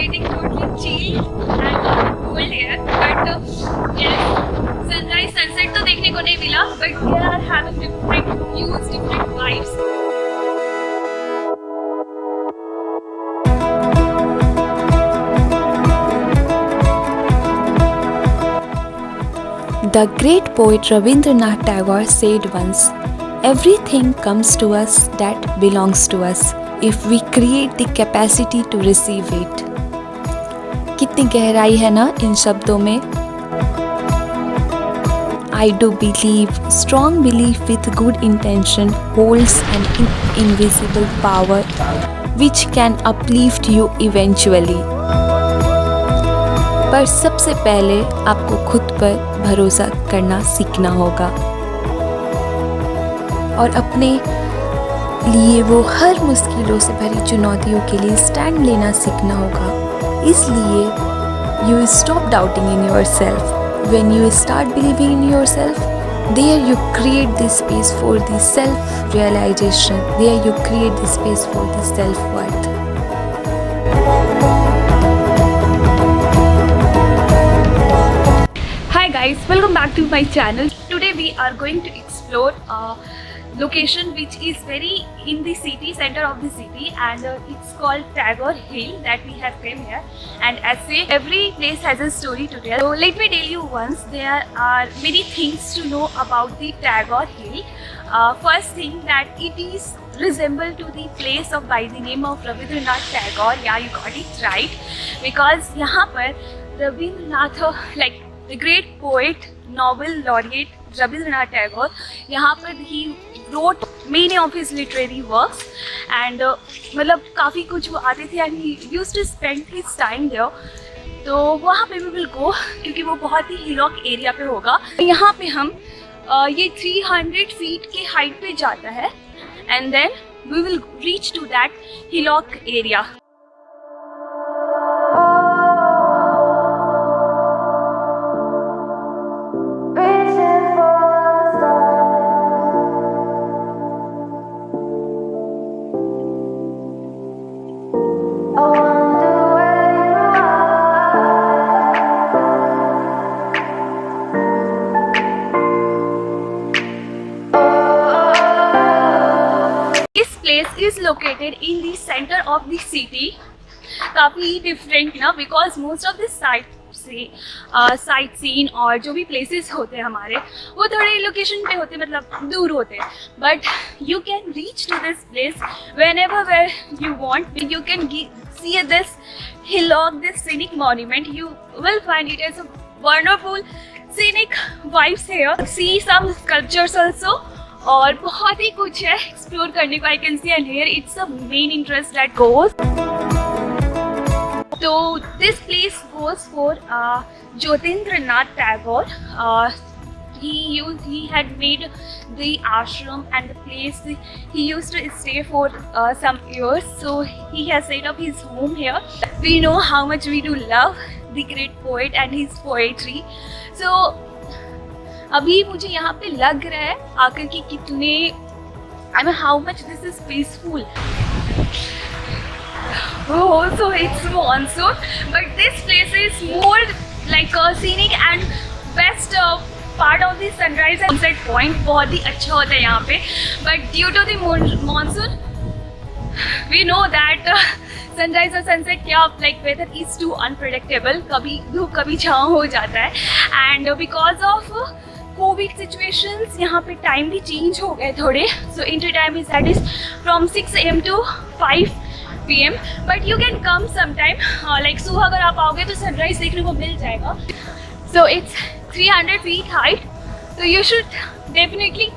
getting totally chilled and cold here. But yes, sunrise, sunset तो देखने को नहीं मिला. But they are having different views, different vibes. The great poet Rabindranath Tagore said once, "Everything comes to us that belongs to us if we create the capacity to receive it." कितनी गहराई है ना इन शब्दों में. I do believe, strong belief with good intention holds an invisible power which can uplift you eventually. पर सबसे पहले आपको खुद पर भरोसा करना सीखना होगा और अपने लिए वो हर मुश्किलों से भरी चुनौतियों के लिए स्टैंड लेना सीखना होगा. इसलिए you stop doubting in yourself. When you start believing in yourself, there you create the space for the self realisation. There you create the space for the self worth. Hi guys, welcome back to my channel. Today we are going to explore a location which is very in the city center of the city, and it's called Tagore Hill that we have came here. And as say, every place has a story to tell. So let me tell you once, there are many things to know about the Tagore Hill. First thing, that it is resemble to the place of by the name of Rabindranath Tagore. Yeah, you got it right, because यहाँ पर Rabindranath like the great poet, Nobel laureate Rabindranath Tagore, यहाँ पर he wrote many of his literary works, and मतलब काफ़ी कुछ वो आते थे, and he used to spend his time there. तो वहाँ पे we will go क्योंकि वो बहुत ही हिलॉक एरिया पे होगा. यहाँ पे हम ये 300 फीट के हाइट पे जाता है, and then we will reach to that hillock area. Is located in the center of the city. काफ़ी डिफरेंट ना, because most of this sightseeing और जो भी प्लेसेस होते हैं हमारे, वो थोड़े लोकेशन पे होते हैं, मतलब दूर होते हैं. But you can reach to this place whenever where you want. You can see this hillock, this scenic monument. You will find it as a wonderful scenic vibes here. See some sculptures also. और बहुत ही कुछ है explore करने को. I can see and here it's a main interest that goes. तो this place goes for Jyotirnath Tagore. He had made the ashram and the place he used to stay for some years. So he has set up his home here. We know how much we do love the great poet and his poetry. So अभी मुझे यहाँ पे लग रहा है आकर कि कितने I mean how much this is peaceful. Oh, so it's monsoon, but this place is more like a scenic and best part of the sunrise and sunset point. बहुत ही अच्छा होता है यहाँ पे, but due to the monsoon, we know that sunrise और sunset क्या like weather is too unpredictable. कभी धूप कभी छाँव हो जाता है, and because of covid situations यहाँ पे टाइम भी चेंज हो गए थोड़े. So inter time is that is from 6 AM to 5 PM, but you can come sometime. Like सुबह अगर आप आओगे तो सनराइज देखने को मिल जाएगा. So it's 300 feet height, so you should definitely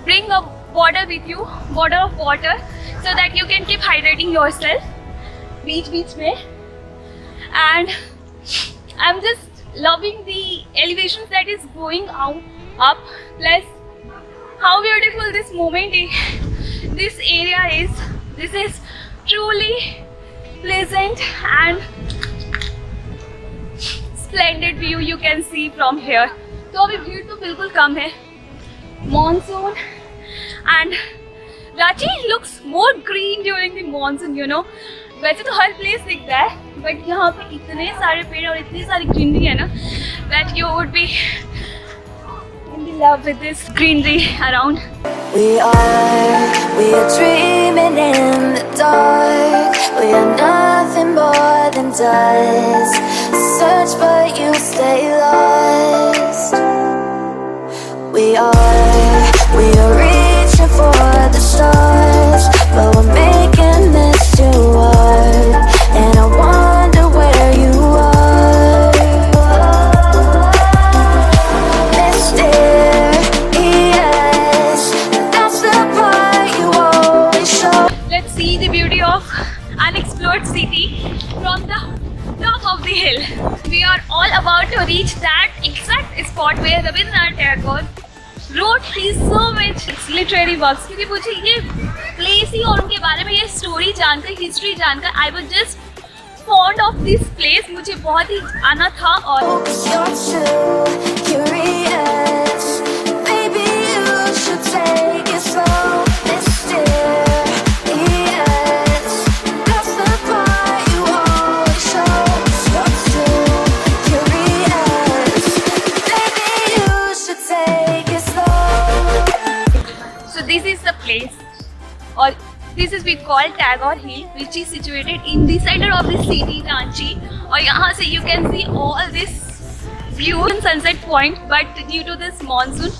bring a bottle with you, bottle of water, so that you can keep hydrating yourself beach में. And I'm just loving the elevations that is going up, plus how beautiful this moment is. This area is, this is truly pleasant and splendid view you can see from here. तो अभी भीड़ तो बिल्कुल कम है. Monsoon and Ranchi looks more green during the monsoon, you know. वैसे तो हर place दिखता है, बट यहाँ पे इतने सारे पेड़ और इतनी सारी ग्रीनरी है ना that you would be in love with this greenery around. We are dreaming in the dark. We are nothing more than dust. Search but you stay lost. We are reaching for the stars, but we're making this too hard. And I wonder where you are. Mysterious, that's the part you always show. Let's see the beauty of unexplored city from the top of the hill. We are all about to reach that exact spot where Rabindranath Tagore wrote his so much literary works. क्योंकि मुझे ये place ही और उनके बारे में ये story जानकर, history जानकर, I was just fond of this place. मुझे बहुत ही आना था और You're too curious. Maybe you should take it slow. Mysterious, that's the part you always show. You're too curious. Maybe you should take it slow. so this is the place, or this is we call Tagore Hill, which is situated in the center of the city Ranchi. और यहाँ से you can see all this view and sunset point, but due to this monsoon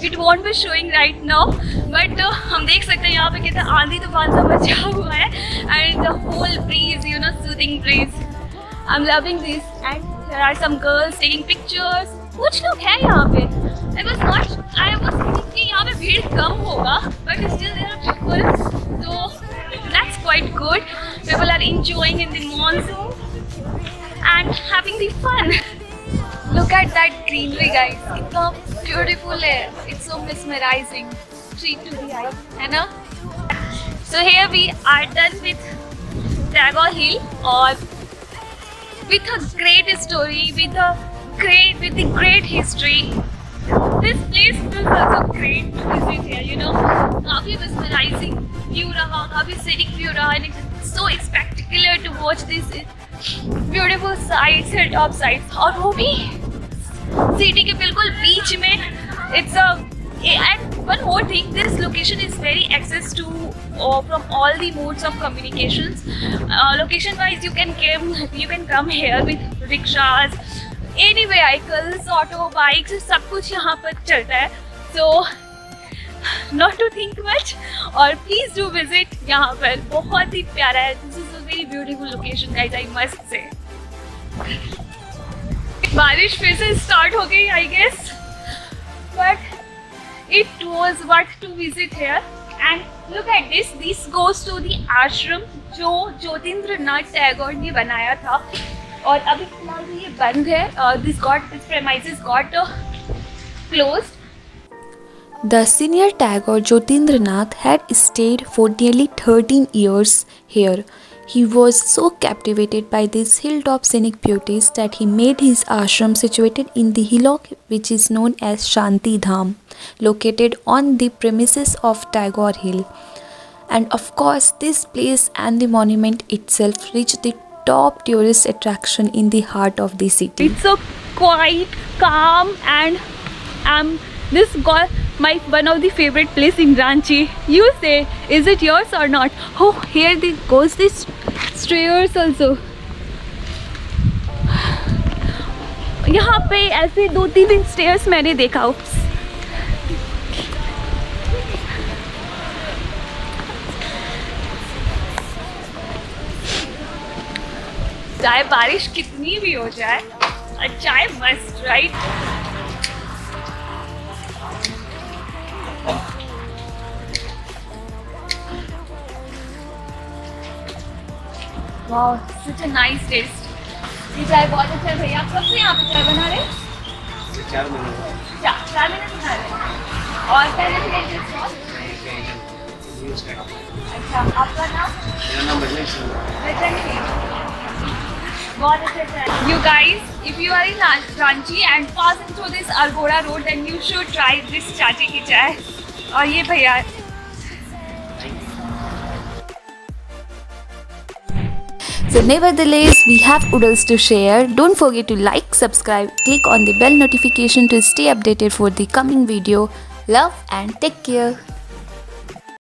it won't be showing right now, but हम देख सकते हैं यहाँ पे कितना आंधी तूफान सा मचा हुआ है and the whole breeze, you know, soothing breeze. I'm loving this and there are some girls taking pictures. कुछ लोग हैं यहाँ पे. I was thinking यहाँ पे भीड़ कम होगा, but still there are people, so that's quite good. People are enjoying in the monsoon and having the fun. Look at that greenery, guys. इतना beautiful है. It's so mesmerizing. Treat to the eye, है ना? So here we are done with Tagore Hill, और with a great story, with the great history. This place was also great to visit here, you know. काफी mesmerizing view रहा, काफी scenic view रहा, and it's so spectacular to watch this beautiful sights, hilltop sights, और वो भी city के बिल्कुल बीच में. It's and one more thing, this location is very access to from all the modes of communications. Location wise, you can come here with rickshaws, any vehicles, auto, bikes, सब कुछ यहाँ पर चलता है. So not to think much, और please do visit. यहाँ पर बहुत ही प्यारा है. This is a very beautiful location, guys, I must say. बारिश फिर से स्टार्ट हो गई, I guess, but it was worth to visit here. And look at this. This goes to the ashram जो ज्योतिन्द्रनाथ टैगोर ने बनाया था, और अभी फिलहाल ये बंद है. This premises got closed. The senior Tagore Jyotindranath had stayed for nearly 13 years here. He was so captivated by these hilltop scenic beauties that he made his ashram situated in the hillock which is known as Shanti Dham, located on the premises of Tagore Hill. And of course, this place and the monument itself reached the top tourist attraction in the heart of the city. It's so quiet, calm, and this got one of the favorite place in Ranchi. You say, is it yours or not? Oh, here goes this stairs also. यहाँ पे ऐसे 2-3 stairs मैंने देखा हो. चाहे बारिश कितनी भी हो जाए, चाय must, right? Wow, such a nice taste. ये चाय बहुत अच्छा है भैया. आप कब से यहाँ पे चाय बना रहे हैं? 4 महीने से बना रहे हैं. और पहले से इंटरेस्ट था? अच्छा, आपका नाम? मेरा नाम बजरंग सिंह. बहुत अच्छा चाय. You guys, if you are in Ranchi and passing through this Algora road, then you should try this चाची की चाय. और ये भैया So nevertheless, we have oodles to share. Don't forget to like, subscribe, click on the bell notification to stay updated for the coming video. Love and take care.